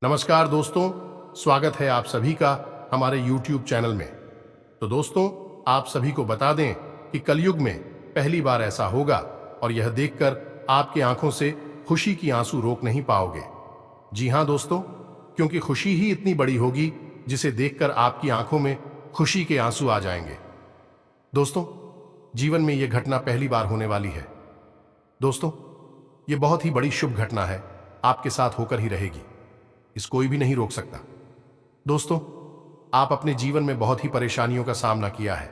नमस्कार दोस्तों, स्वागत है आप सभी का हमारे YouTube चैनल में। तो दोस्तों, आप सभी को बता दें कि कलयुग में पहली बार ऐसा होगा और यह देखकर आपकी आंखों से खुशी की आंसू रोक नहीं पाओगे। जी हां दोस्तों, क्योंकि खुशी ही इतनी बड़ी होगी जिसे देखकर आपकी आंखों में खुशी के आंसू आ जाएंगे। दोस्तों, जीवन में यह घटना पहली बार होने वाली है। दोस्तों, यह बहुत ही बड़ी शुभ घटना है, आपके साथ होकर ही रहेगी, इस कोई भी नहीं रोक सकता। दोस्तों, आप अपने जीवन में बहुत ही परेशानियों का सामना किया है।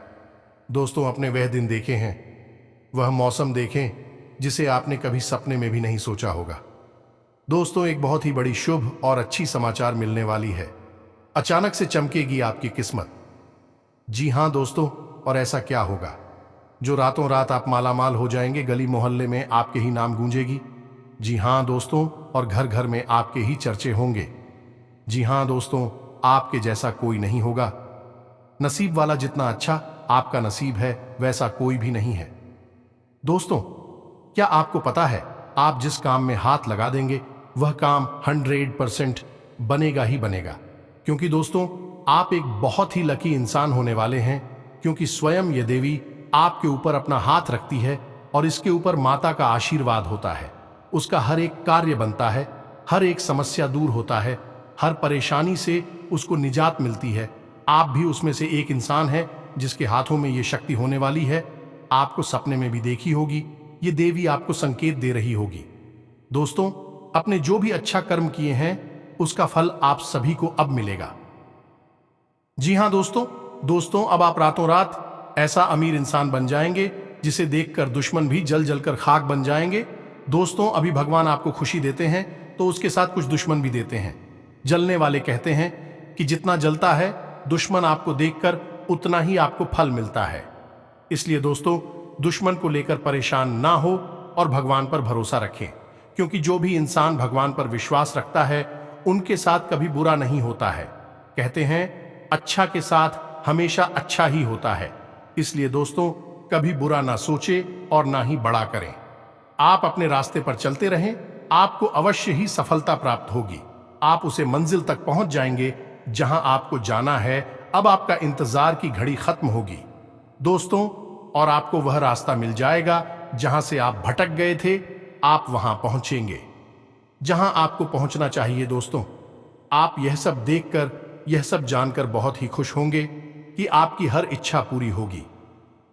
दोस्तों, अपने वह दिन देखे हैं, वह मौसम देखें जिसे आपने कभी सपने में भी नहीं सोचा होगा। दोस्तों, एक बहुत ही बड़ी शुभ और अच्छी समाचार मिलने वाली है। अचानक से चमकेगी आपकी किस्मत। जी हां दोस्तों, और ऐसा क्या होगा जो रातों रात आप मालामाल हो जाएंगे, गली मोहल्ले में आपके ही नाम गूंजेगी। जी हां दोस्तों, और घर घर में आपके ही चर्चे होंगे। जी हां दोस्तों, आपके जैसा कोई नहीं होगा। नसीब वाला जितना अच्छा आपका नसीब है, वैसा कोई भी नहीं है। दोस्तों, क्या आपको पता है, आप जिस काम में हाथ लगा देंगे वह काम 100% बनेगा ही बनेगा। क्योंकि दोस्तों, आप एक बहुत ही लकी इंसान होने वाले हैं, क्योंकि स्वयं ये देवी आपके ऊपर अपना हाथ रखती है और इसके ऊपर माता का आशीर्वाद होता है। उसका हर एक कार्य बनता है, हर एक समस्या दूर होता है, हर परेशानी से उसको निजात मिलती है। आप भी उसमें से एक इंसान हैं जिसके हाथों में ये शक्ति होने वाली है। आपको सपने में भी देखी होगी, ये देवी आपको संकेत दे रही होगी। दोस्तों, अपने जो भी अच्छा कर्म किए हैं उसका फल आप सभी को अब मिलेगा। जी हां दोस्तों, अब आप रातों रात ऐसा अमीर इंसान बन जाएंगे जिसे देखकर दुश्मन भी जल जल कर खाक बन जाएंगे। दोस्तों, अभी भगवान आपको खुशी देते हैं तो उसके साथ कुछ दुश्मन भी देते हैं। जलने वाले कहते हैं कि जितना जलता है दुश्मन आपको देखकर उतना ही आपको फल मिलता है। इसलिए दोस्तों, दुश्मन को लेकर परेशान ना हो और भगवान पर भरोसा रखें, क्योंकि जो भी इंसान भगवान पर विश्वास रखता है उनके साथ कभी बुरा नहीं होता है। कहते हैं अच्छा के साथ हमेशा अच्छा ही होता है। इसलिए दोस्तों, कभी बुरा ना सोचे और ना ही बड़ा करें। आप अपने रास्ते पर चलते रहें, आपको अवश्य ही सफलता प्राप्त होगी। आप उसे मंजिल तक पहुंच जाएंगे जहां आपको जाना है। अब आपका इंतजार की घड़ी खत्म होगी दोस्तों, और आपको वह रास्ता मिल जाएगा जहां से आप भटक गए थे। आप वहां पहुंचेंगे जहां आपको पहुंचना चाहिए। दोस्तों, आप यह सब देखकर, यह सब जानकर बहुत ही खुश होंगे कि आपकी हर इच्छा पूरी होगी।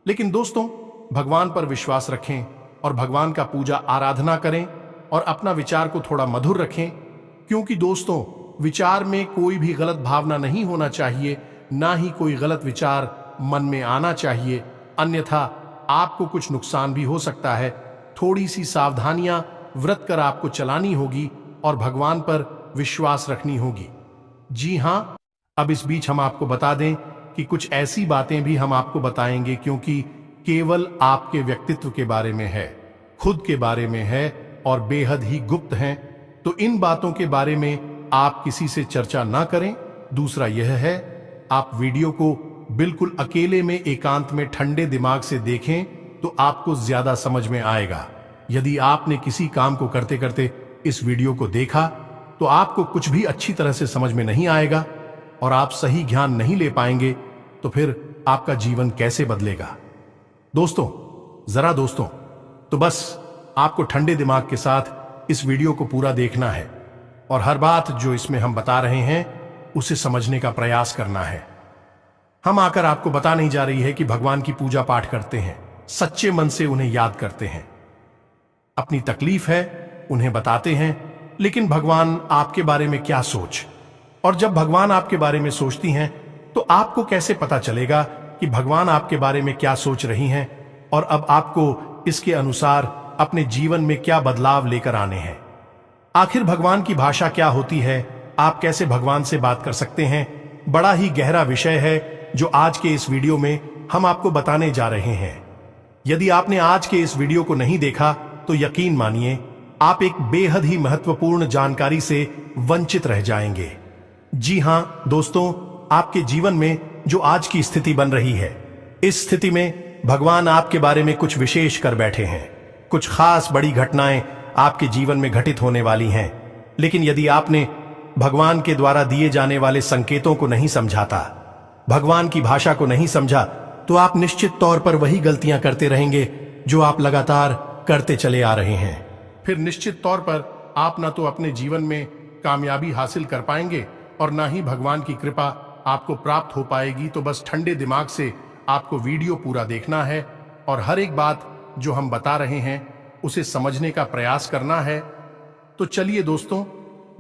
लेकिन दोस्तों, भगवान पर विश्वास रखें और भगवान का पूजा आराधना करें और अपना विचार को थोड़ा मधुर रखें, क्योंकि दोस्तों, विचार में कोई भी गलत भावना नहीं होना चाहिए, ना ही कोई गलत विचार मन में आना चाहिए, अन्यथा आपको कुछ नुकसान भी हो सकता है। थोड़ी सी सावधानियां व्रत कर आपको चलानी होगी और भगवान पर विश्वास रखनी होगी। जी हां, अब इस बीच हम आपको बता दें कि कुछ ऐसी बातें भी हम आपको बताएंगे क्योंकि केवल आपके व्यक्तित्व के बारे में है, खुद के बारे में है और बेहद ही गुप्त हैं। तो इन बातों के बारे में आप किसी से चर्चा ना करें। दूसरा यह है, आप वीडियो को बिल्कुल अकेले में एकांत में ठंडे दिमाग से देखें तो आपको ज्यादा समझ में आएगा। यदि आपने किसी काम को करते करते इस वीडियो को देखा तो आपको कुछ भी अच्छी तरह से समझ में नहीं आएगा और आप सही ज्ञान नहीं ले पाएंगे, तो फिर आपका जीवन कैसे बदलेगा। दोस्तों, तो बस आपको ठंडे दिमाग के साथ इस वीडियो को पूरा देखना है और हर बात जो इसमें हम बता रहे हैं उसे समझने का प्रयास करना है। हम आकर आपको बता नहीं जा रही है कि भगवान की पूजा पाठ करते हैं, सच्चे मन से उन्हें याद करते हैं। अपनी तकलीफ है उन्हें बताते हैं, लेकिन भगवान आपके बारे में क्या सोच, और जब भगवान आपके बारे में सोचती हैं तो आपको कैसे पता चलेगा कि भगवान आपके बारे में क्या सोच रही हैं और अब आपको इसके अनुसार अपने जीवन में क्या बदलाव लेकर आने हैं। आखिर भगवान की भाषा क्या होती है, आप कैसे भगवान से बात कर सकते हैं, बड़ा ही गहरा विषय है जो आज के इस वीडियो में हम आपको बताने जा रहे हैं। यदि आपने आज के इस वीडियो को नहीं देखा तो यकीन मानिए आप एक बेहद ही महत्वपूर्ण जानकारी से वंचित रह जाएंगे। जी हां दोस्तों, आपके जीवन में जो आज की स्थिति बन रही है, इस स्थिति में भगवान आपके बारे में कुछ विशेष कर बैठे हैं। कुछ खास बड़ी घटनाएं आपके जीवन में घटित होने वाली हैं। लेकिन यदि आपने भगवान के द्वारा दिए जाने वाले संकेतों को नहीं समझाता, भगवान की भाषा को नहीं समझा, तो आप निश्चित तौर पर वही गलतियां करते रहेंगे जो आप लगातार करते चले आ रहे हैं। फिर निश्चित तौर पर आप ना तो अपने जीवन में कामयाबी हासिल कर पाएंगे और ना ही भगवान की कृपा आपको प्राप्त हो पाएगी। तो बस ठंडे दिमाग से आपको वीडियो पूरा देखना है और हर एक बात जो हम बता रहे हैं उसे समझने का प्रयास करना है। तो चलिए दोस्तों,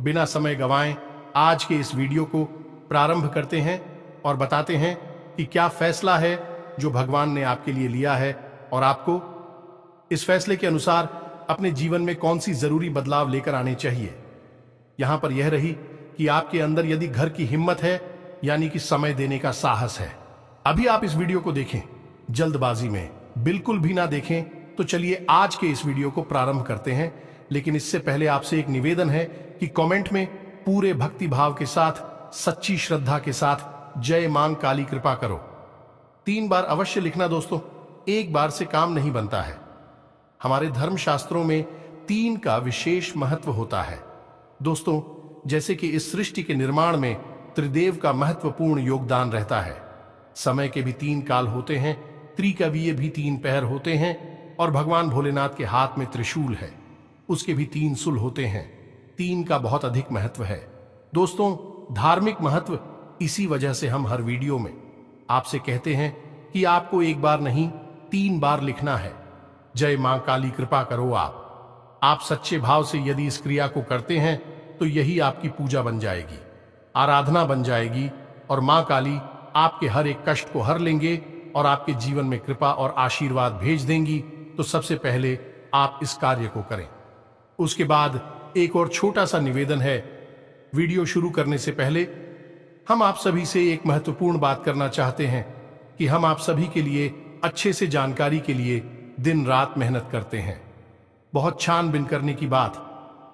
बिना समय गंवाएं आज के इस वीडियो को प्रारंभ करते हैं और बताते हैं कि क्या फैसला है जो भगवान ने आपके लिए लिया है और आपको इस फैसले के अनुसार अपने जीवन में कौन सी जरूरी बदलाव लेकर आने चाहिए। यहां पर यह रही कि आपके अंदर यदि घर की हिम्मत है, यानी कि समय देने का साहस है। अभी आप इस वीडियो को देखें, जल्दबाजी में बिल्कुल भी ना देखें। तो चलिए आज के इस वीडियो को प्रारंभ करते हैं, लेकिन इससे पहले आपसे एक निवेदन है कि कमेंट में पूरे भक्ति भाव के साथ, सच्ची श्रद्धा के साथ जय मां काली कृपा करो 3 बार अवश्य लिखना दोस्तों, एक बार से काम नहीं बनता है। हमारे धर्म शास्त्रों में 3 का विशेष महत्व होता है दोस्तों। जैसे कि इस सृष्टि के निर्माण में त्रिदेव का महत्वपूर्ण योगदान रहता है। समय के भी 3 काल होते हैं, त्रिकवीय भी 3 पहर होते हैं और भगवान भोलेनाथ के हाथ में त्रिशूल है, उसके भी 3 सुल होते हैं। 3 का बहुत अधिक महत्व है दोस्तों। धार्मिक महत्व इसी वजह से हम हर वीडियो में आपसे कहते हैं कि आपको एक बार नहीं 3 बार लिखना है, जय मां काली कृपा करो। आप सच्चे भाव से यदि इस क्रिया को करते हैं तो यही आपकी पूजा बन जाएगी, आराधना बन जाएगी और मां काली आपके हर एक कष्ट को हर लेंगे और आपके जीवन में कृपा और आशीर्वाद भेज देंगी। तो सबसे पहले आप इस कार्य को करें। उसके बाद एक और छोटा सा निवेदन है, वीडियो शुरू करने से पहले हम आप सभी से एक महत्वपूर्ण बात करना चाहते हैं कि हम आप सभी के लिए अच्छे से जानकारी के लिए दिन रात मेहनत करते हैं। बहुत छानबीन करने की बात,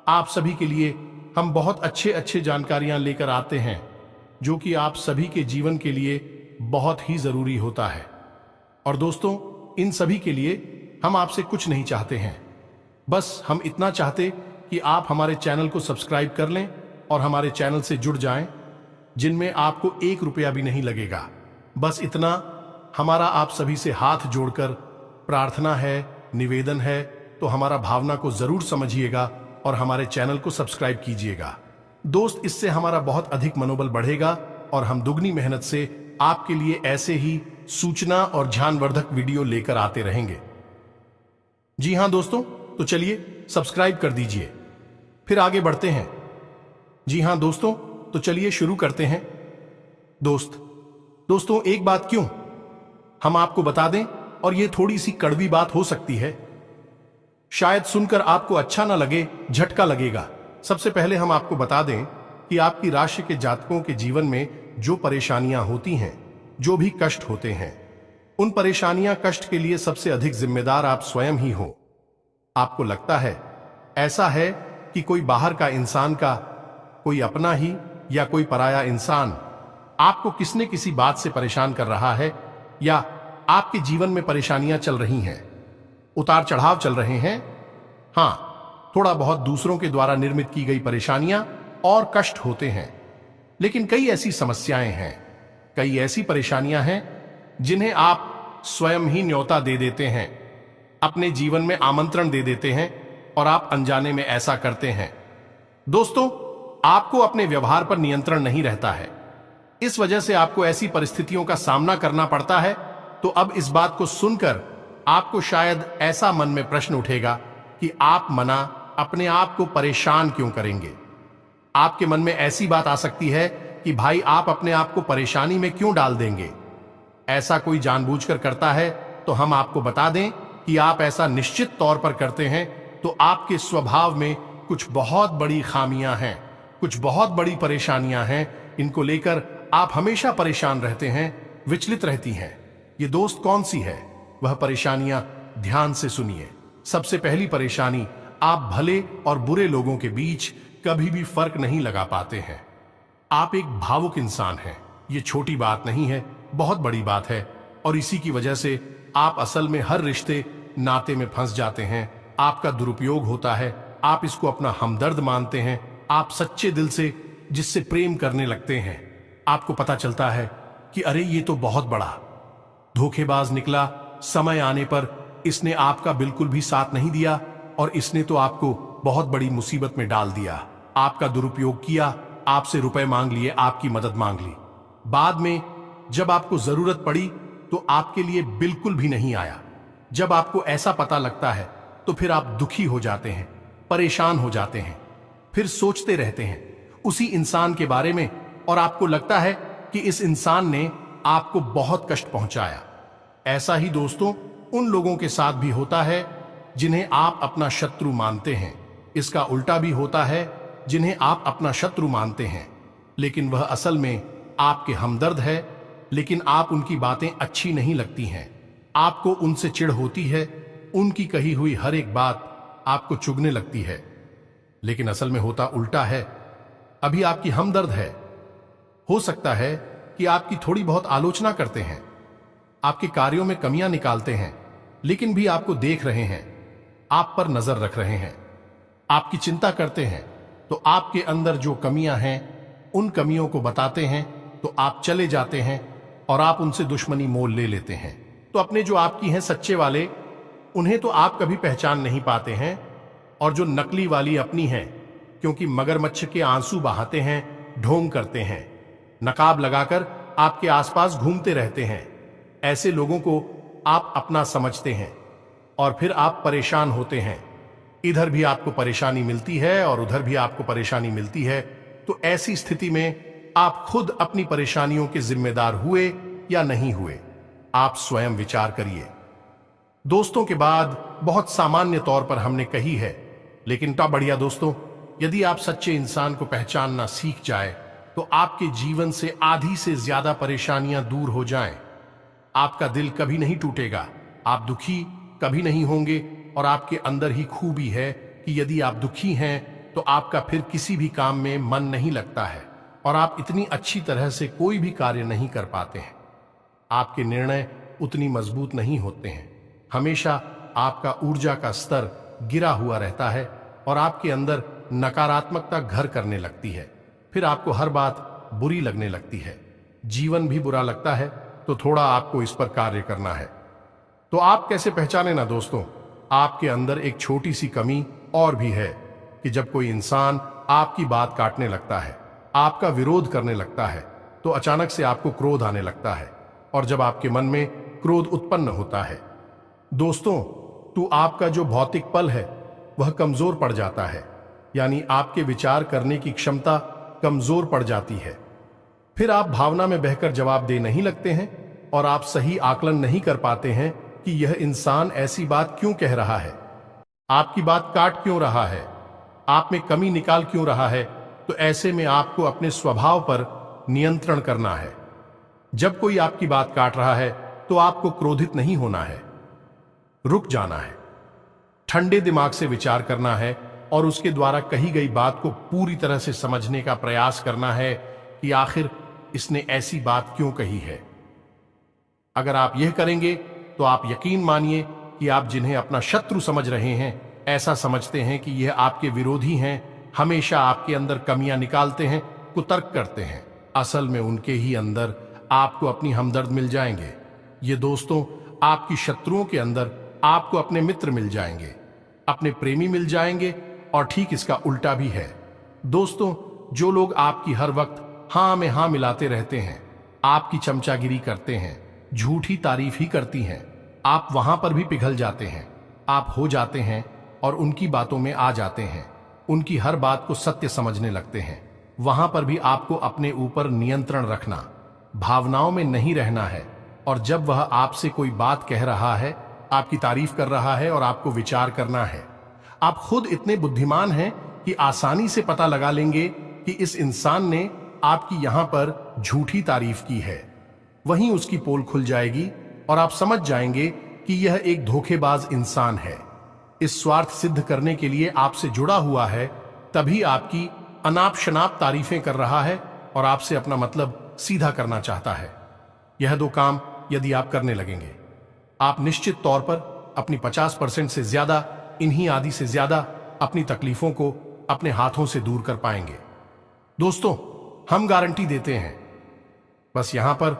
आप सभी के लिए हम बहुत अच्छे जानकारियां लेकर आते हैं जो कि आप सभी के जीवन के लिए बहुत ही जरूरी होता है। और दोस्तों, इन सभी के लिए हम आपसे कुछ नहीं चाहते हैं, बस हम इतना चाहते कि आप हमारे चैनल को सब्सक्राइब कर लें और हमारे चैनल से जुड़ जाएं, जिनमें आपको 1 रुपया भी नहीं लगेगा। बस इतना हमारा आप सभी से हाथ जोड़कर प्रार्थना है, निवेदन है। तो हमारा भावना को जरूर समझिएगा और हमारे चैनल को सब्सक्राइब कीजिएगा दोस्त। इससे हमारा बहुत अधिक मनोबल बढ़ेगा और हम दुगनी मेहनत से आपके लिए ऐसे ही सूचना और ध्यानवर्धक वीडियो लेकर आते रहेंगे। जी हां दोस्तों, तो चलिए सब्सक्राइब कर दीजिए, फिर आगे बढ़ते हैं। जी हां दोस्तों, तो चलिए शुरू करते हैं। दोस्तों एक बात क्यों हम आपको बता दें, और ये थोड़ी सी कड़वी बात हो सकती है, शायद सुनकर आपको अच्छा ना लगे, झटका लगेगा। सबसे पहले हम आपको बता दें कि आपकी राशि के जातकों के जीवन में जो परेशानियां होती हैं, जो भी कष्ट होते हैं, उन परेशानियां कष्ट के लिए सबसे अधिक जिम्मेदार आप स्वयं ही हो। आपको लगता है ऐसा है कि कोई बाहर का इंसान का, कोई अपना ही या कोई पराया इंसान आपको किसने किसी बात से परेशान कर रहा है, या आपके जीवन में परेशानियां चल रही हैं, उतार चढ़ाव चल रहे हैं। हां, थोड़ा बहुत दूसरों के द्वारा निर्मित की गई परेशानियां और कष्ट होते हैं, लेकिन कई ऐसी समस्याएं हैं, कई ऐसी परेशानियां हैं जिन्हें आप स्वयं ही न्योता दे देते हैं, अपने जीवन में आमंत्रण दे देते हैं और आप अनजाने में ऐसा करते हैं। दोस्तों, आपको अपने व्यवहार पर नियंत्रण नहीं रहता है, इस वजह से आपको ऐसी परिस्थितियों का सामना करना पड़ता है। तो अब इस बात को सुनकर आपको शायद ऐसा मन में प्रश्न उठेगा कि आप मना अपने आप को परेशान क्यों करेंगे। आपके मन में ऐसी बात आ सकती है कि भाई आप अपने आप को परेशानी में क्यों डाल देंगे। ऐसा कोई जानबूझकर करता है तो हम आपको बता दें कि आप ऐसा निश्चित तौर पर करते हैं, तो आपके स्वभाव में कुछ बहुत बड़ी खामियां हैं, कुछ बहुत बड़ी परेशानियां हैं। इनको लेकर आप हमेशा परेशान रहते हैं, विचलित रहती हैं। ये दोस्त कौन सी है वह परेशानियां, ध्यान से सुनिए। सबसे पहली परेशानी, आप भले और बुरे लोगों के बीच कभी भी फर्क नहीं लगा पाते हैं। आप एक भावुक इंसान हैं, ये छोटी बात नहीं है, बहुत बड़ी बात है। और इसी की वजह से आप असल में हर रिश्ते नाते में फंस जाते हैं। आपका दुरुपयोग होता है, आप इसको अपना हमदर्द मानते हैं, आप सच्चे दिल से जिससे प्रेम करने लगते हैं, आपको पता चलता है कि अरे ये तो बहुत बड़ा धोखेबाज निकला। समय आने पर इसने आपका बिल्कुल भी साथ नहीं दिया और इसने तो आपको बहुत बड़ी मुसीबत में डाल दिया। आपका दुरुपयोग किया, आपसे रुपए मांग लिए, आपकी मदद मांग ली। बाद में जब आपको जरूरत पड़ी तो आपके लिए बिल्कुल भी नहीं आया। जब आपको ऐसा पता लगता है तो फिर आप दुखी हो जाते हैं, परेशान हो जाते हैं, फिर सोचते रहते हैं उसी इंसान के बारे में और आपको लगता है कि इस इंसान ने आपको बहुत कष्ट पहुंचाया। ऐसा ही दोस्तों उन लोगों के साथ भी होता है जिन्हें आप अपना शत्रु मानते हैं। इसका उल्टा भी होता है, जिन्हें आप अपना शत्रु मानते हैं लेकिन वह असल में आपके हमदर्द है, लेकिन आप उनकी बातें अच्छी नहीं लगती हैं, आपको उनसे चिढ़ होती है, उनकी कही हुई हर एक बात आपको चुभने लगती है। लेकिन असल में होता उल्टा है। अभी आपकी हमदर्द है, हो सकता है कि आपकी थोड़ी बहुत आलोचना करते हैं, आपके कार्यों में कमियां निकालते हैं, लेकिन भी आपको देख रहे हैं, आप पर नजर रख रहे हैं, आपकी चिंता करते हैं, तो आपके अंदर जो कमियां हैं उन कमियों को बताते हैं तो आप चले जाते हैं और आप उनसे दुश्मनी मोल ले लेते हैं। तो अपने जो आपकी हैं सच्चे वाले, उन्हें तो आप कभी पहचान नहीं पाते हैं, और जो नकली वाली अपनी हैं, क्योंकि मगरमच्छ के आंसू बहाते हैं, ढोंग करते हैं, नकाब लगाकर आपके आसपास घूमते रहते हैं, ऐसे लोगों को आप अपना समझते हैं और फिर आप परेशान होते हैं। इधर भी आपको परेशानी मिलती है और उधर भी आपको परेशानी मिलती है। तो ऐसी स्थिति में आप खुद अपनी परेशानियों के जिम्मेदार हुए या नहीं हुए, आप स्वयं विचार करिए। दोस्तों के बाद बहुत सामान्य तौर पर हमने कही है, लेकिन ता बढ़िया दोस्तों, यदि आप सच्चे इंसान को पहचानना सीख जाए तो आपके जीवन से आधी से ज्यादा परेशानियां दूर हो जाएं। आपका दिल कभी नहीं टूटेगा, आप दुखी कभी नहीं होंगे, और आपके अंदर ही खूबी है कि यदि आप दुखी हैं तो आपका फिर किसी भी काम में मन नहीं लगता है और आप इतनी अच्छी तरह से कोई भी कार्य नहीं कर पाते हैं। आपके निर्णय उतनी मजबूत नहीं होते हैं, हमेशा आपका ऊर्जा का स्तर गिरा हुआ रहता है और आपके अंदर नकारात्मकता घर करने लगती है। फिर आपको हर बात बुरी लगने लगती है, जीवन भी बुरा लगता है। तो थोड़ा आपको इस पर कार्य करना है। तो आप कैसे पहचाने ना दोस्तों, आपके अंदर एक छोटी सी कमी और भी है कि जब कोई इंसान आपकी बात काटने लगता है, आपका विरोध करने लगता है, तो अचानक से आपको क्रोध आने लगता है, और जब आपके मन में क्रोध उत्पन्न होता है दोस्तों, तो आपका जो भौतिक पल है वह कमजोर पड़ जाता है, यानी आपके विचार करने की क्षमता कमजोर पड़ जाती है। फिर आप भावना में बहकर जवाब दे नहीं लगते हैं और आप सही आकलन नहीं कर पाते हैं कि यह इंसान ऐसी बात क्यों कह रहा है, आपकी बात काट क्यों रहा है, आप में कमी निकाल क्यों रहा है। तो ऐसे में आपको अपने स्वभाव पर नियंत्रण करना है। जब कोई आपकी बात काट रहा है तो आपको क्रोधित नहीं होना है, रुक जाना है, ठंडे दिमाग से विचार करना है और उसके द्वारा कही गई बात को पूरी तरह से समझने का प्रयास करना है कि आखिर इसने ऐसी बात क्यों कही है। अगर आप यह करेंगे तो आप यकीन मानिए कि आप जिन्हें अपना शत्रु समझ रहे हैं, ऐसा समझते हैं कि यह आपके विरोधी हैं, हमेशा आपके अंदर कमियां निकालते हैं, कुतर्क करते हैं, असल में उनके ही अंदर आपको अपनी हमदर्द मिल जाएंगे। ये दोस्तों, आपकी शत्रुओं के अंदर आपको अपने मित्र मिल जाएंगे, अपने प्रेमी मिल जाएंगे, और ठीक इसका उल्टा भी है। दोस्तों, जो लोग आपकी हर वक्त हां में हां मिलाते रहते हैं, आपकी चमचागिरी करते हैं, झूठी तारीफ ही करती हैं, आप वहां पर भी पिघल जाते हैं, आप हो जाते हैं और उनकी बातों में आ जाते हैं, उनकी हर बात को सत्य समझने लगते हैं। वहां पर भी आपको अपने ऊपर नियंत्रण रखना, भावनाओं में नहीं रहना है, और जब वह आपसे कोई बात कह रहा है, आपकी तारीफ कर रहा है, और आपको विचार करना है। आप खुद इतने बुद्धिमान हैं कि आसानी से पता लगा लेंगे कि इस इंसान ने आपकी यहां पर झूठी तारीफ की है, वहीं उसकी पोल खुल जाएगी और आप समझ जाएंगे कि यह एक धोखेबाज इंसान है, इस स्वार्थ सिद्ध करने के लिए आपसे जुड़ा हुआ है, तभी आपकी अनाप शनाप तारीफें कर रहा है और आपसे अपना मतलब सीधा करना चाहता है। यह दो काम यदि आप करने लगेंगे, आप निश्चित तौर पर अपनी 50% से ज्यादा, इन्हीं आदि से ज्यादा अपनी तकलीफों को अपने हाथों से दूर कर पाएंगे। दोस्तों, हम गारंटी देते हैं, बस यहां पर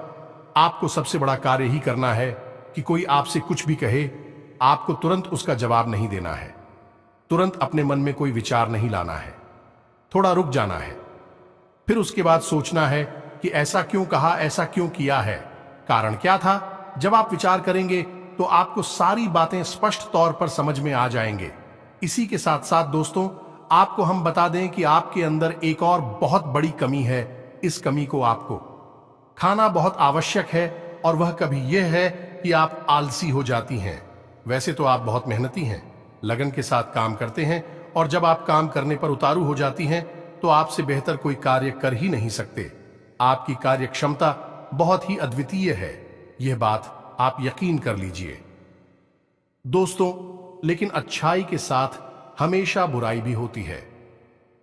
आपको सबसे बड़ा कार्य ही करना है कि कोई आपसे कुछ भी कहे, आपको तुरंत उसका जवाब नहीं देना है, तुरंत अपने मन में कोई विचार नहीं लाना है, थोड़ा रुक जाना है, फिर उसके बाद सोचना है कि ऐसा क्यों कहा, ऐसा क्यों किया है, कारण क्या था। जब आप विचार करेंगे तो आपको सारी बातें स्पष्ट तौर पर समझ में आ जाएंगे। इसी के साथ साथ दोस्तों, आपको हम बता दें कि आपके अंदर एक और बहुत बड़ी कमी है। इस कमी को आपको खाना बहुत आवश्यक है, और वह कभी यह है कि आप आलसी हो जाती हैं। वैसे तो आप बहुत मेहनती हैं, लगन के साथ काम करते हैं, और जब आप काम करने पर उतारू हो जाती हैं तो आपसे बेहतर कोई कार्य कर ही नहीं सकते। आपकी कार्य क्षमता बहुत ही अद्वितीय है, यह बात आप यकीन कर लीजिए दोस्तों। लेकिन अच्छाई के साथ हमेशा बुराई भी होती है।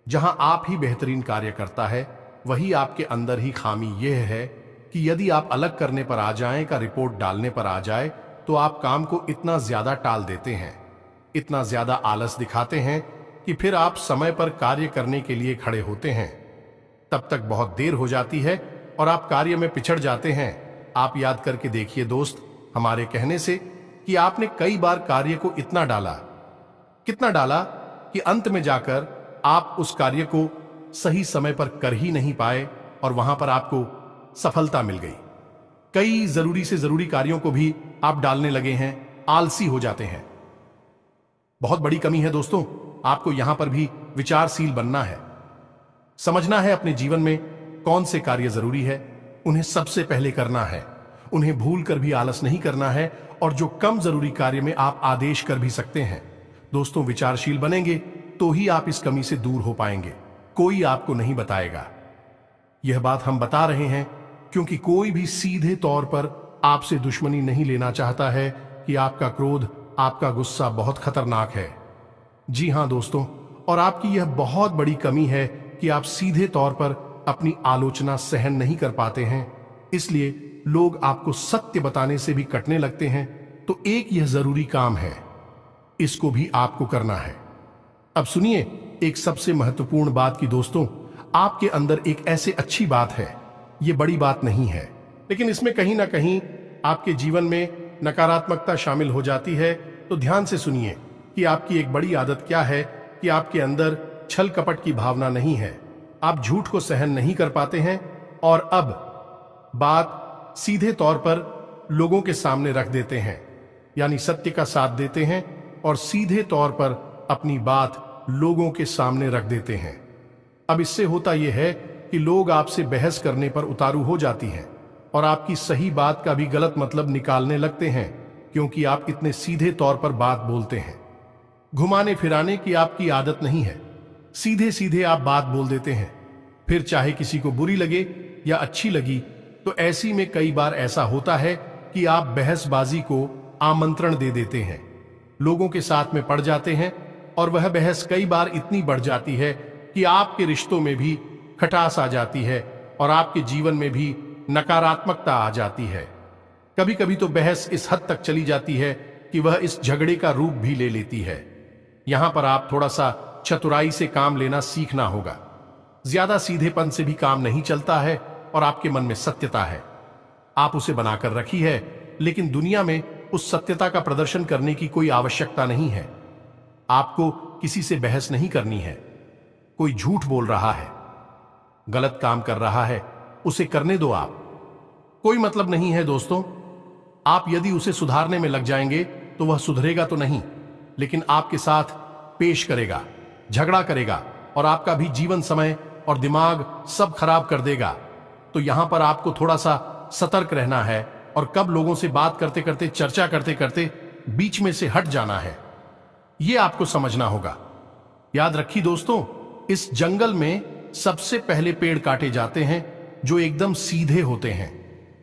जहां आप ही बेहतरीन कार्य करता है, वही आपके अंदर ही खामी यह है कि यदि आप अलग करने पर आ जाएं, का रिपोर्ट डालने पर आ जाए, तो आप काम को इतना ज्यादा टाल देते हैं, इतना ज्यादा आलस दिखाते हैं कि फिर आप समय पर कार्य करने के लिए खड़े होते हैं, तब तक बहुत देर हो जाती है और आप कार्य में पिछड़ जाते हैं। आप याद करके देखिए दोस्त, हमारे कहने से कि आपने कई बार कार्य को इतना डाला, कितना डाला कि अंत में जाकर आप उस कार्य को सही समय पर कर ही नहीं पाए और वहां पर आपको सफलता मिल गई। कई जरूरी से जरूरी कार्यों को भी आप डालने लगे हैं, आलसी हो जाते हैं। बहुत बड़ी कमी है दोस्तों। आपको यहां पर भी विचारशील बनना है, समझना है अपने जीवन में कौन से कार्य जरूरी है, उन्हें सबसे पहले करना है, उन्हें भूल कर भी आलस नहीं करना है, और जो कम जरूरी कार्य में आप आदेश कर भी सकते हैं। दोस्तों, विचारशील बनेंगे तो ही आप इस कमी से दूर हो पाएंगे, कोई आपको नहीं बताएगा। यह बात हम बता रहे हैं क्योंकि कोई भी सीधे तौर पर आपसे दुश्मनी नहीं लेना चाहता है कि आपका क्रोध, आपका गुस्सा बहुत खतरनाक है। जी हां दोस्तों, और आपकी यह बहुत बड़ी कमी है कि आप सीधे तौर पर अपनी आलोचना सहन नहीं कर पाते हैं, इसलिए लोग आपको सत्य बताने से भी कटने लगते हैं। तो एक यह जरूरी काम है, इसको भी आपको करना है। अब सुनिए एक सबसे महत्वपूर्ण बात की दोस्तों, आपके अंदर एक ऐसे अच्छी बात है, यह बड़ी बात नहीं है, लेकिन इसमें कहीं ना कहीं आपके जीवन में नकारात्मकता शामिल हो जाती है। तो ध्यान से सुनिए कि आपकी एक बड़ी आदत क्या है कि आपके अंदर छल कपट की भावना नहीं है, आप झूठ को सहन नहीं कर पाते हैं, और अब बात सीधे तौर पर लोगों के सामने रख देते हैं, यानी सत्य का साथ देते हैं और सीधे तौर पर अपनी बात लोगों के सामने रख देते हैं। अब इससे होता यह है कि लोग आपसे बहस करने पर उतारू हो जाती हैं और आपकी सही बात का भी गलत मतलब निकालने लगते हैं, क्योंकि आप इतने सीधे तौर पर बात बोलते हैं। घुमाने फिराने की आपकी आदत नहीं है, सीधे सीधे आप बात बोल देते हैं, फिर चाहे किसी को बुरी लगे या अच्छी लगी। तो ऐसी में कई बार ऐसा होता है कि आप बहसबाजी को आमंत्रण दे देते हैं, लोगों के साथ में पड़ जाते हैं, और वह बहस कई बार इतनी बढ़ जाती है कि आपके रिश्तों में भी खटास आ जाती है और आपके जीवन में भी नकारात्मकता आ जाती है। कभी कभी तो बहस इस हद तक चली जाती है कि वह इस झगड़े का रूप भी ले लेती है। यहां पर आप थोड़ा सा चतुराई से काम लेना सीखना होगा। ज्यादा सीधेपन से भी काम नहीं चलता है, और आपके मन में सत्यता है, आप उसे बनाकर रखी है, लेकिन दुनिया में उस सत्यता का प्रदर्शन करने की कोई आवश्यकता नहीं है। आपको किसी से बहस नहीं करनी है। कोई झूठ बोल रहा है, गलत काम कर रहा है, उसे करने दो। आप कोई मतलब नहीं है दोस्तों। आप यदि उसे सुधारने में लग जाएंगे तो वह सुधरेगा तो नहीं, लेकिन आपके साथ पेश करेगा, झगड़ा करेगा, और आपका भी जीवन समय और दिमाग सब खराब कर देगा। तो यहां पर आपको थोड़ा सा सतर्क रहना है, और कब लोगों से बात करते करते, चर्चा करते करते बीच में से हट जाना है, यह आपको समझना होगा। याद रखिए दोस्तों, इस जंगल में सबसे पहले पेड़ काटे जाते हैं जो एकदम सीधे होते हैं।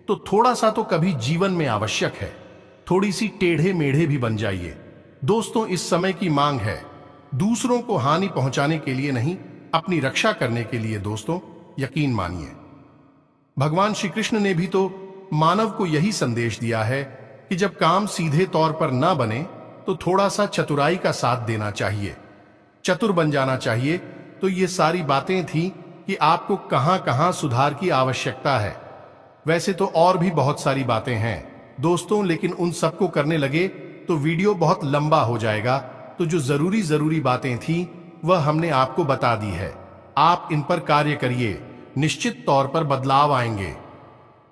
तो थोड़ा सा तो कभी जीवन में आवश्यक है, थोड़ी सी टेढ़े मेढ़े भी बन जाइए दोस्तों। इस समय की मांग है, दूसरों को हानि पहुंचाने के लिए नहीं, अपनी रक्षा करने के लिए दोस्तों, यकीन मानिए। भगवान श्री कृष्ण ने भी तो मानव को यही संदेश दिया है कि जब काम सीधे तौर पर ना बने तो थोड़ा सा चतुराई का साथ देना चाहिए, चतुर बन जाना चाहिए। तो ये सारी बातें थी कि आपको कहां कहां सुधार की आवश्यकता है। वैसे तो और भी बहुत सारी बातें हैं दोस्तों, लेकिन उन सबको करने लगे तो वीडियो बहुत लंबा हो जाएगा। तो जो जरूरी बातें थी वह हमने आपको बता दी है। आप इन पर कार्य करिए, निश्चित तौर पर बदलाव आएंगे।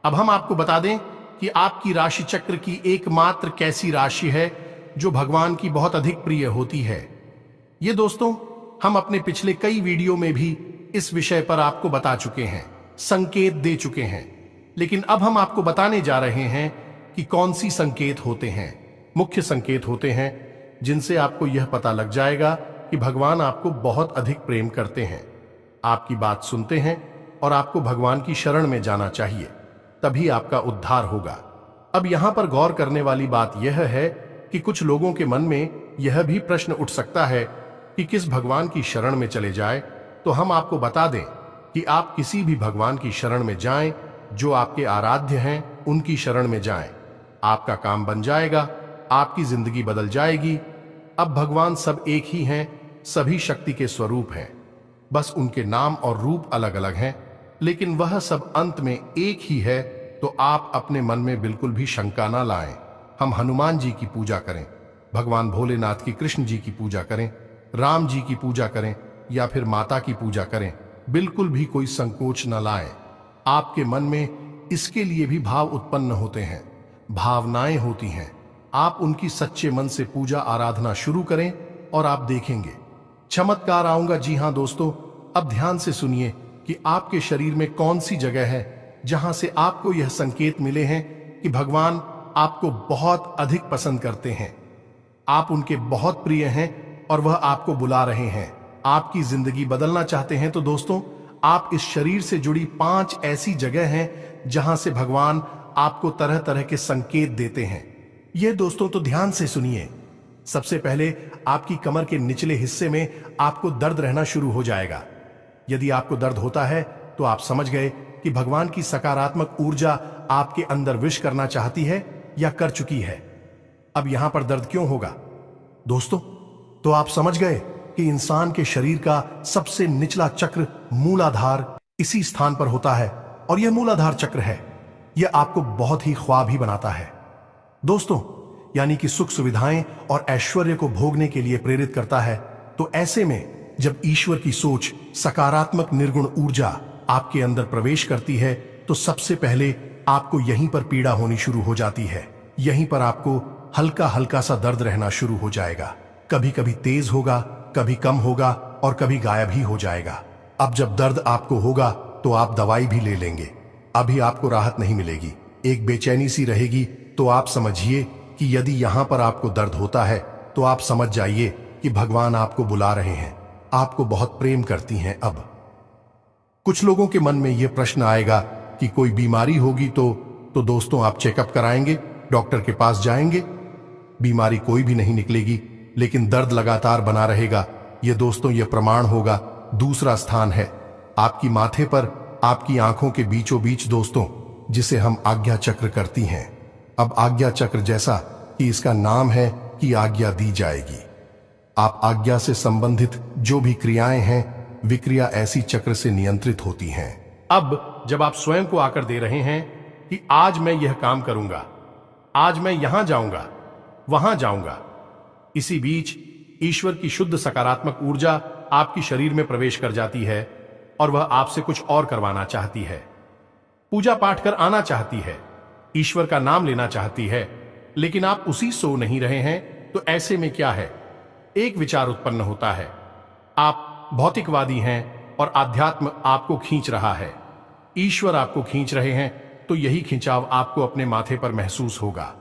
अब हम आपको बता दें कि आपकी राशि चक्र की एकमात्र कैसी राशि है जो भगवान की बहुत अधिक प्रिय होती है। ये दोस्तों हम अपने पिछले कई वीडियो में भी इस विषय पर आपको बता चुके हैं, संकेत दे चुके हैं, लेकिन अब हम आपको बताने जा रहे हैं कि कौन सी संकेत होते हैं। मुख्य संकेत होते हैं जिनसे आपको यह पता लग जाएगा कि भगवान आपको बहुत अधिक प्रेम करते हैं, आपकी बात सुनते हैं और आपको भगवान की शरण में जाना चाहिए, तभी आपका उद्धार होगा। अब यहां पर गौर करने वाली बात यह है कि कुछ लोगों के मन में यह भी प्रश्न उठ सकता है कि किस भगवान की शरण में चले जाए। तो हम आपको बता दें कि आप किसी भी भगवान की शरण में जाएं, जो आपके आराध्य हैं उनकी शरण में जाएं। आपका काम बन जाएगा, आपकी जिंदगी बदल जाएगी। अब भगवान सब एक ही हैं, सभी शक्ति के स्वरूप हैं, बस उनके नाम और रूप अलग अलग हैं, लेकिन वह सब अंत में एक ही है। तो आप अपने मन में बिल्कुल भी शंका ना लाएं। हम हनुमान जी की पूजा करें, भगवान भोलेनाथ की, कृष्ण जी की पूजा करें, राम जी की पूजा करें या फिर माता की पूजा करें, बिल्कुल भी कोई संकोच न लाएं। आपके मन में इसके लिए भी भाव उत्पन्न होते हैं, भावनाएं होती हैं। आप उनकी सच्चे मन से पूजा आराधना शुरू करें और आप देखेंगे चमत्कार आऊंगा। जी हां दोस्तों, अब ध्यान से सुनिए कि आपके शरीर में कौन सी जगह है जहां से आपको यह संकेत मिले हैं कि भगवान आपको बहुत अधिक पसंद करते हैं, आप उनके बहुत प्रिय हैं और वह आपको बुला रहे हैं। आपकी जिंदगी बदलना चाहते हैं तो दोस्तों, आप इस शरीर से जुड़ी 5 ऐसी जगह हैं जहां से भगवान आपको तरह तरह के संकेत देते हैं। ये दोस्तों तो ध्यान से सुनिए। सबसे पहले आपकी कमर के निचले हिस्से में आपको दर्द रहना शुरू हो जाएगा। यदि आपको दर्द होता है तो आप समझ गए कि भगवान की सकारात्मक ऊर्जा आपके अंदर विश करना चाहती है या कर चुकी है। अब यहां पर दर्द क्यों होगा दोस्तों? तो आप समझ गए कि इंसान के शरीर का सबसे निचला चक्र मूलाधार इसी स्थान पर होता है, और यह मूलाधार चक्र है, यह आपको बहुत ही ख्वाबी बनाता है दोस्तों, यानी कि सुख सुविधाएं और ऐश्वर्य को भोगने के लिए प्रेरित करता है। तो ऐसे में जब ईश्वर की सोच, सकारात्मक निर्गुण ऊर्जा आपके अंदर प्रवेश करती है तो सबसे पहले आपको यहीं पर पीड़ा होनी शुरू हो जाती है। यहीं पर आपको हल्का हल्का सा दर्द रहना शुरू हो जाएगा। कभी कभी तेज होगा, कभी कम होगा और कभी गायब ही हो जाएगा। अब जब दर्द आपको होगा तो आप दवाई भी ले लेंगे, अभी आपको राहत नहीं मिलेगी, एक बेचैनी सी रहेगी। तो आप समझिए कि यदि यहां पर आपको दर्द होता है तो आप समझ जाइए कि भगवान आपको बुला रहे हैं, आपको बहुत प्रेम करती हैं। अब कुछ लोगों के मन में यह प्रश्न आएगा कि कोई बीमारी होगी तो दोस्तों आप चेकअप कराएंगे, डॉक्टर के पास जाएंगे, बीमारी कोई भी नहीं निकलेगी, लेकिन दर्द लगातार बना रहेगा। यह दोस्तों यह प्रमाण होगा। दूसरा स्थान है आपकी माथे पर, आपकी आंखों के बीचों बीच दोस्तों, जिसे हम आज्ञा चक्र करती हैं। अब आज्ञा चक्र जैसा कि इसका नाम है कि आज्ञा दी जाएगी। आप आज्ञा से संबंधित जो भी क्रियाएं हैं, विक्रिया ऐसी चक्र से नियंत्रित होती हैं। अब जब आप स्वयं को आकर दे रहे हैं कि आज मैं यह काम करूंगा, आज मैं यहां जाऊंगा, वहां जाऊंगा, इसी बीच ईश्वर की शुद्ध सकारात्मक ऊर्जा आपकी शरीर में प्रवेश कर जाती है और वह आपसे कुछ और करवाना चाहती है। पूजा पाठ कर आना चाहती है, ईश्वर का नाम लेना चाहती है, लेकिन आप उसी सो नहीं रहे हैं। तो ऐसे में क्या है, एक विचार उत्पन्न होता है, आप भौतिकवादी हैं और आध्यात्म आपको खींच रहा है, ईश्वर आपको खींच रहे हैं। तो यही खिंचाव आपको अपने माथे पर महसूस होगा।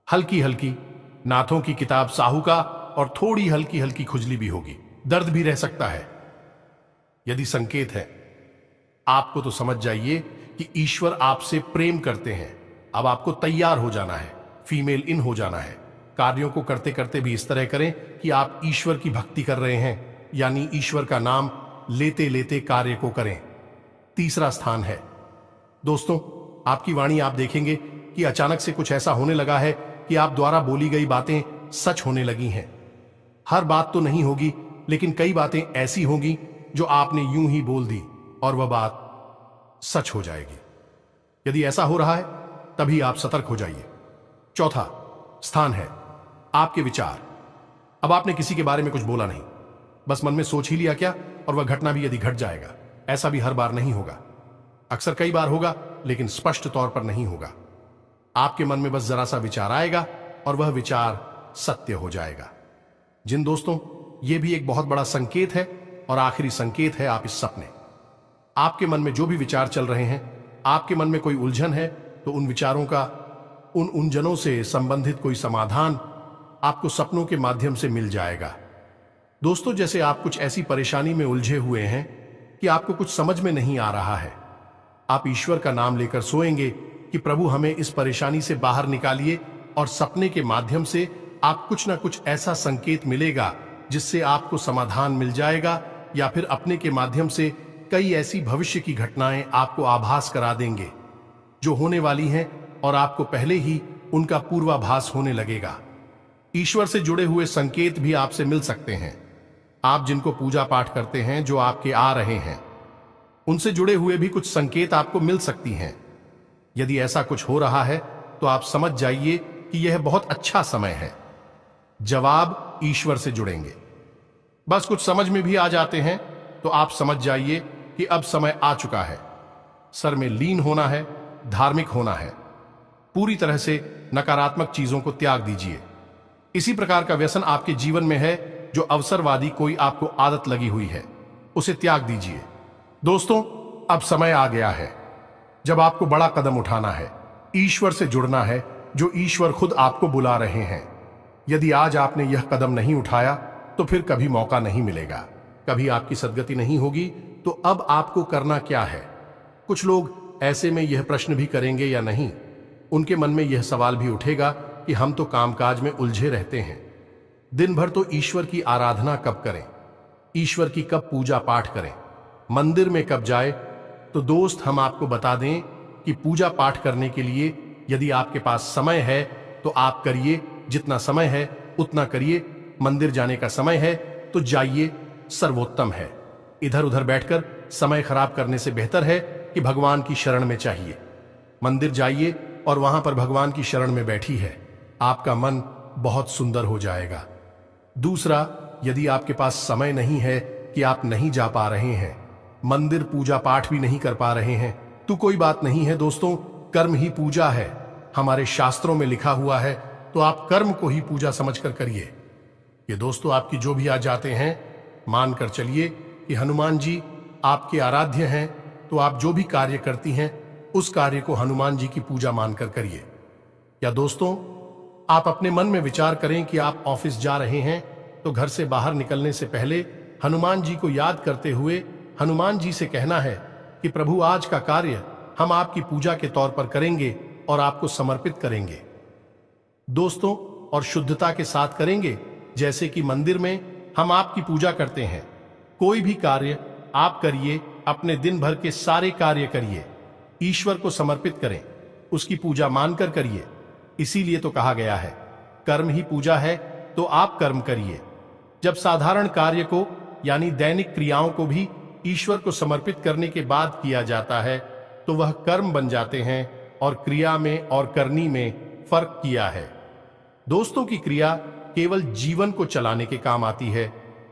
हल्की हल्की नाथों की किताब साहू का और थोड़ी हल्की हल्की खुजली भी होगी, दर्द भी रह सकता है। यदि संकेत है आपको तो समझ जाइए कि ईश्वर आपसे प्रेम करते हैं। अब आपको तैयार हो जाना है, फीमेल इन हो जाना है। कार्यों को करते करते भी इस तरह करें कि आप ईश्वर की भक्ति कर रहे हैं, यानी ईश्वर का नाम लेते लेते कार्य को करें। तीसरा स्थान है दोस्तों आपकी वाणी। आप देखेंगे कि अचानक से कुछ ऐसा होने लगा है कि आप द्वारा बोली गई बातें सच होने लगी हैं। हर बात तो नहीं होगी, लेकिन कई बातें ऐसी होंगी जो आपने यूं ही बोल दी और वह बात सच हो जाएगी। यदि ऐसा हो रहा है तभी आप सतर्क हो जाइए। चौथा स्थान है आपके विचार। अब आपने किसी के बारे में कुछ बोला नहीं, बस मन में सोच ही लिया क्या, और वह घटना भी यदि घट जाएगा। ऐसा भी हर बार नहीं होगा, अक्सर कई बार होगा, लेकिन स्पष्ट तौर पर नहीं होगा। आपके मन में बस जरा सा विचार आएगा और वह विचार सत्य हो जाएगा। जिन दोस्तों, यह भी एक बहुत बड़ा संकेत है और आखिरी संकेत है आप इस सपने। आपके मन में जो भी विचार चल रहे हैं, आपके मन में कोई उलझन है, तो उन विचारों का, उन उलझनों से संबंधित कोई समाधान आपको सपनों के माध्यम से मिल जाएगा। दोस्तों, जैसे आप कुछ ऐसी परेशानी में उलझे हुए हैं कि आपको कुछ समझ में नहीं आ रहा है, आप ईश्वर का नाम लेकर सोएंगे कि प्रभु हमें इस परेशानी से बाहर निकालिए, और सपने के माध्यम से आप कुछ ना कुछ ऐसा संकेत मिलेगा जिससे आपको समाधान मिल जाएगा, या फिर अपने के माध्यम से कई ऐसी भविष्य की घटनाएं आपको आभास करा देंगे जो होने वाली हैं, और आपको पहले ही उनका पूर्वाभास होने लगेगा। ईश्वर से जुड़े हुए संकेत भी आपसे मिल सकते हैं। आप जिनको पूजा पाठ करते हैं, जो आपके आ रहे हैं, उनसे जुड़े हुए भी कुछ संकेत आपको मिल सकती हैं। यदि ऐसा कुछ हो रहा है तो आप समझ जाइए कि यह बहुत अच्छा समय है। जवाब ईश्वर से जुड़ेंगे। बस कुछ समझ में भी आ जाते हैं तो आप समझ जाइए कि अब समय आ चुका है। सर में लीन होना है, धार्मिक होना है। पूरी तरह से नकारात्मक चीजों को त्याग दीजिए। इसी प्रकार का व्यसन आपके जीवन में है जो अवसरवादी कोई आपको आदत लगी हुई है, उसे त्याग दीजिए। दोस्तों, अब समय आ गया है जब आपको बड़ा कदम उठाना है, ईश्वर से जुड़ना है, जो ईश्वर खुद आपको बुला रहे हैं। यदि आज आपने यह कदम नहीं उठाया तो फिर कभी मौका नहीं मिलेगा, कभी आपकी सद्गति नहीं होगी। तो अब आपको करना क्या है? कुछ लोग ऐसे में यह प्रश्न भी करेंगे या नहीं, उनके मन में यह सवाल भी उठेगा कि हम तो कामकाज में उलझे रहते हैं, दिन भर तो ईश्वर की आराधना कब करें, ईश्वर की कब पूजा पाठ करें, मंदिर में कब जाए। तो दोस्त, हम आपको बता दें कि पूजा पाठ करने के लिए यदि आपके पास समय है तो आप करिए, जितना समय है उतना करिए। मंदिर जाने का समय है तो जाइए, सर्वोत्तम है। इधर उधर बैठकर समय खराब करने से बेहतर है कि भगवान की शरण में चाहिए। मंदिर जाइए और वहां पर भगवान की शरण में बैठी है, आपका मन बहुत सुंदर हो जाएगा। दूसरा, यदि आपके पास समय नहीं है कि आप नहीं जा पा रहे हैं, मंदिर पूजा पाठ भी नहीं कर पा रहे हैं, तो कोई बात नहीं है दोस्तों, कर्म ही पूजा है। हमारे शास्त्रों में लिखा हुआ है, तो आप कर्म को ही पूजा समझकर करिए। ये दोस्तों, आपकी जो भी आज जाते हैं, मानकर चलिए कि हनुमान जी आपके आराध्य हैं, तो आप जो भी कार्य करती हैं उस कार्य को हनुमान जी की पूजा मानकर करिए। या दोस्तों, आप अपने मन में विचार करें कि आप ऑफिस जा रहे हैं, तो घर से बाहर निकलने से पहले हनुमान जी को याद करते हुए हनुमान जी से कहना है कि प्रभु, आज का कार्य हम आपकी पूजा के तौर पर करेंगे और आपको समर्पित करेंगे दोस्तों, और शुद्धता के साथ करेंगे, जैसे कि मंदिर में हम आपकी पूजा करते हैं। कोई भी कार्य आप करिए, अपने दिन भर के सारे कार्य करिए, ईश्वर को समर्पित करें, उसकी पूजा मानकर करिए। इसीलिए तो कहा गया है, कर्म ही पूजा है, तो आप कर्म करिए। जब साधारण कार्य को यानी दैनिक क्रियाओं को भी ईश्वर को समर्पित करने के बाद किया जाता है, तो वह कर्म बन जाते हैं, और क्रिया में और करनी में फर्क किया है। दोस्तों, की क्रिया केवल जीवन को चलाने के काम आती है,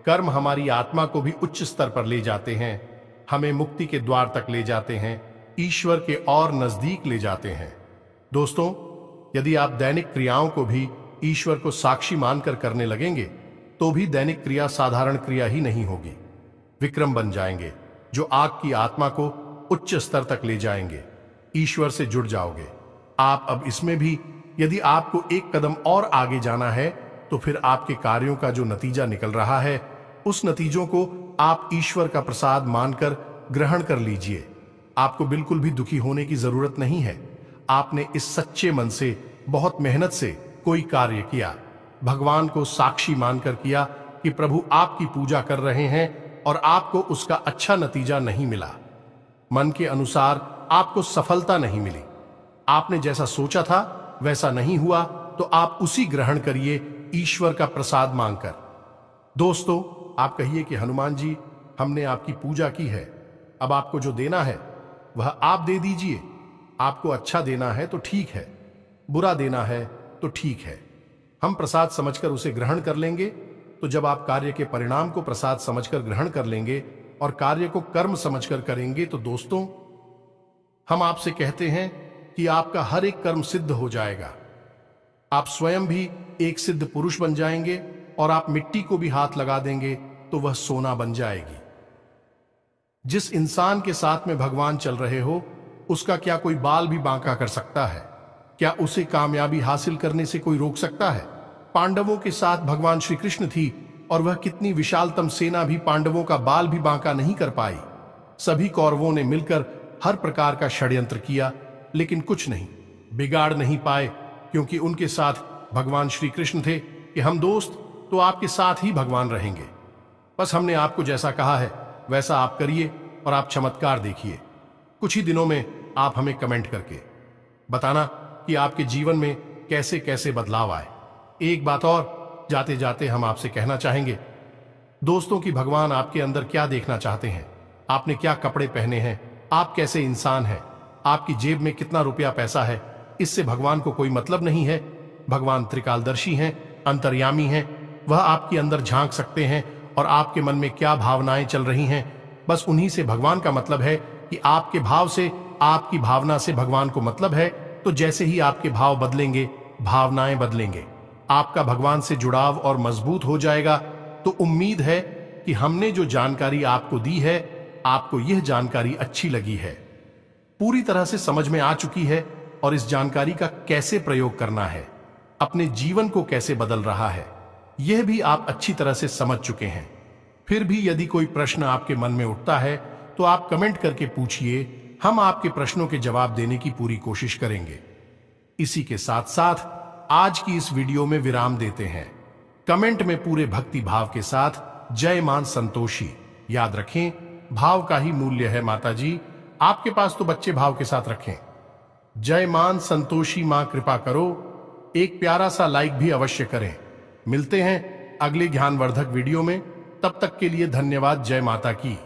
कर्म हमारी आत्मा को भी उच्च स्तर पर ले जाते हैं, हमें मुक्ति के द्वार तक ले जाते हैं, ईश्वर के और नजदीक ले जाते हैं। दोस्तों, यदि आप दैनिक क्रियाओं को भी ईश्वर को साक्षी मानकर करने लगेंगे, तो भी दैनिक क्रिया साधारण क्रिया ही नहीं होगी, विक्रम बन जाएंगे, जो आग की आत्मा को उच्च स्तर तक ले जाएंगे। ईश्वर से जुड़ जाओगे आप। अब इसमें भी यदि आपको एक कदम और आगे जाना है, तो फिर आपके कार्यों का जो नतीजा निकल रहा है, उस नतीजों को आप ईश्वर का प्रसाद मानकर ग्रहण कर लीजिए। आपको बिल्कुल भी दुखी होने की जरूरत नहीं है। आपने इस सच्चे मन से, बहुत मेहनत से कोई कार्य किया, भगवान को साक्षी मानकर किया कि प्रभु आपकी पूजा कर रहे हैं, और आपको उसका अच्छा नतीजा नहीं मिला, मन के अनुसार आपको सफलता नहीं मिली, आपने जैसा सोचा था वैसा नहीं हुआ, तो आप उसी ग्रहण करिए ईश्वर का प्रसाद मांगकर। दोस्तों, आप कहिए कि हनुमान जी, हमने आपकी पूजा की है, अब आपको जो देना है वह आप दे दीजिए। आपको अच्छा देना है तो ठीक है, बुरा देना है तो ठीक है, हम प्रसाद समझकर उसे ग्रहण कर लेंगे। तो जब आप कार्य के परिणाम को प्रसाद समझकर ग्रहण कर लेंगे और कार्य को कर्म समझकर करेंगे, तो दोस्तों हम आपसे कहते हैं कि आपका हर एक कर्म सिद्ध हो जाएगा। आप स्वयं भी एक सिद्ध पुरुष बन जाएंगे और आप मिट्टी को भी हाथ लगा देंगे तो वह सोना बन जाएगी। जिस इंसान के साथ में भगवान चल रहे हो, उसका क्या कोई बाल भी बांका कर सकता है? क्या उसे कामयाबी हासिल करने से कोई रोक सकता है? पांडवों के साथ भगवान श्री कृष्ण थी और वह कितनी विशालतम सेना भी पांडवों का बाल भी बांका नहीं कर पाई। सभी कौरवों ने मिलकर हर प्रकार का षड्यंत्र किया, लेकिन कुछ नहीं बिगाड़ नहीं पाए, क्योंकि उनके साथ भगवान श्री कृष्ण थे कि हम दोस्त तो आपके साथ ही भगवान रहेंगे। बस हमने आपको जैसा कहा है वैसा आप करिए और आप चमत्कार देखिए। कुछ ही दिनों में आप हमें कमेंट करके बताना कि आपके जीवन में कैसे कैसे बदलाव आए। एक बात और जाते जाते हम आपसे कहना चाहेंगे दोस्तों कि भगवान आपके अंदर क्या देखना चाहते हैं, आपने क्या कपड़े पहने हैं, आप कैसे इंसान हैं, आपकी जेब में कितना रुपया पैसा है, इससे भगवान को कोई मतलब नहीं है। भगवान त्रिकालदर्शी हैं, अंतर्यामी हैं, वह आपके अंदर झांक सकते हैं और आपके मन में क्या भावनाएं चल रही हैं, बस उन्हीं से भगवान का मतलब है कि आपके भाव से, आपकी भावना से भगवान को मतलब है। तो जैसे ही आपके भाव बदलेंगे, भावनाएं बदलेंगे, आपका भगवान से जुड़ाव और मजबूत हो जाएगा। तो उम्मीद है कि हमने जो जानकारी आपको दी है, आपको यह जानकारी अच्छी लगी है, पूरी तरह से समझ में आ चुकी है और इस जानकारी का कैसे प्रयोग करना है, अपने जीवन को कैसे बदल रहा है, यह भी आप अच्छी तरह से समझ चुके हैं। फिर भी यदि कोई प्रश्न आपके मन में उठता है तो आप कमेंट करके पूछिए, हम आपके प्रश्नों के जवाब देने की पूरी कोशिश करेंगे। इसी के साथ साथ आज की इस वीडियो में विराम देते हैं। कमेंट में पूरे भक्ति भाव के साथ जय मां संतोषी याद रखें, भाव का ही मूल्य है माता जी, आपके पास तो बच्चे भाव के साथ रखें। जय मां संतोषी मां कृपा करो, एक प्यारा सा लाइक भी अवश्य करें। मिलते हैं अगले ज्ञानवर्धक वीडियो में, तब तक के लिए धन्यवाद। जय माता की।